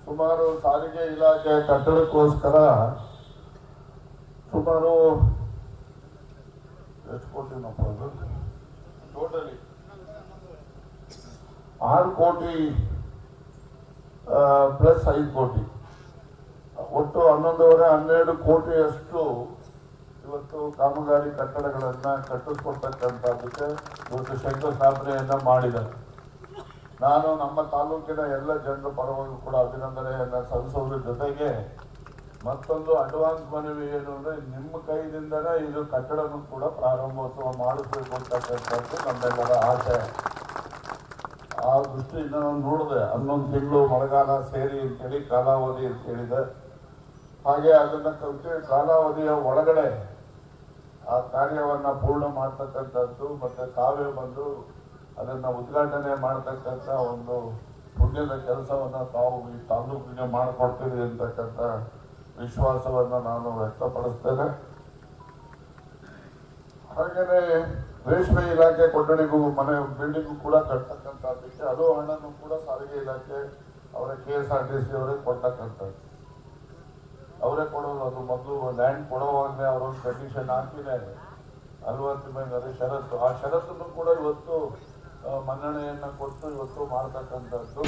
ಸುಮಾರು ಸಾರಿಗೆ ಇಲಾಖೆ ಕಟ್ಟಡಕ್ಕೋಸ್ಕರ ಸುಮಾರು ಎಷ್ಟು ಕೋಟಿನಪ್ಪ ಅದು ಟೋಟಲಿ 6 ಕೋಟಿ ಪ್ಲಸ್ 5 ಕೋಟಿ ಒಟ್ಟು 11.5 ಕೋಟಿಯಷ್ಟು ಇವತ್ತು ಕಾಮಗಾರಿ ಕಟ್ಟಡಗಳನ್ನ ಕಟ್ಟಿಸ್ಕೊಡ್ತಕ್ಕಂಥದ್ದಕ್ಕೆ ಇವತ್ತು ಶಂಕುಸ್ಥಾಪನೆಯನ್ನ ಮಾಡಿದ್ದಾರೆ. ನಾನು ನಮ್ಮ ತಾಲೂಕಿನ ಎಲ್ಲ ಜನರ ಪರವಾಗಿ ಕೂಡ ಅಭಿನಂದನೆಯನ್ನ ಸಲ್ಲಿಸೋದ್ರ ಜೊತೆಗೆ ಮತ್ತೊಂದು ಅಡ್ವಾನ್ಸ್ ಮನವಿ ಏನು ಅಂದ್ರೆ ನಿಮ್ಮ ಕೈಯಿಂದನೇ ಇದು ಕಟ್ಟಡನೂ ಕೂಡ ಪ್ರಾರಂಭೋತ್ಸವ ಮಾಡಿಸ್ಬೇಕು ಅಂತಕ್ಕಂಥದ್ದು ನಮ್ಮೆಲ್ಲರ ಆಸೆ. ಆ ದೃಷ್ಟಿಯಿಂದ ನಾನು ನೋಡಿದೆ 11 ತಿಂಗಳು ಮಳೆಗಾಲ ಸೇರಿ ಅಂತೇಳಿ ಕಾಲಾವಧಿ ಅಂತ ಹೇಳಿದೆ. ಹಾಗೆ ಅದನ್ನ ಕಾಲಾವಧಿಯ ಒಳಗಡೆ ಆ ಕಾರ್ಯವನ್ನ ಪೂರ್ಣ ಮಾಡ್ತಕ್ಕಂಥದ್ದು ಮತ್ತೆ ತಾವೇ ಬಂದು ಅದನ್ನ ಉದ್ಘಾಟನೆ ಮಾಡತಕ್ಕಂಥ ಒಂದು ಪುಣ್ಯದ ಕೆಲಸವನ್ನ ತಾವು ಈ ತಾಲೂಕಿಗೆ ಮಾಡಿಕೊಡ್ತೀರಿ ಅಂತಕ್ಕಂಥ ವಿಶ್ವಾಸವನ್ನ ನಾನು ವ್ಯಕ್ತಪಡಿಸ್ತೇನೆ. ಹಾಗೇನೆ ರೇಷ್ಮೆ ಇಲಾಖೆ ಕೊಠಡಿಗೂ ಮನೆ ಬಿಲ್ಡಿಂಗು ಕೂಡ ಕಟ್ತಕ್ಕಂಥದ್ದಕ್ಕೆ ಅದು ಹಣನು ಕೂಡ ಸಾರಿಗೆ ಇಲಾಖೆ ಅವರ KSRTC ಅವರೇ ಕೊಡ್ತಕ್ಕಂಥದ್ದು, ಅವರೇ ಕೊಡೋದು. ಅದು ಮೊದಲು ಲ್ಯಾಂಡ್ ಕೊಡುವಾಗಲೇ ಅವರೊಂದು ಕಂಡೀಷನ್ ಹಾಕಿದೆ 40 ಮೇಲೆ ಷರತ್ತು. ಆ ಷರತ್ತನ್ನು ಕೂಡ ಇವತ್ತು ಮನ್ನಣೆಯನ್ನ ಕೊಟ್ಟು ಇವತ್ತು ಮಾಡ್ತಕ್ಕಂಥದ್ದು.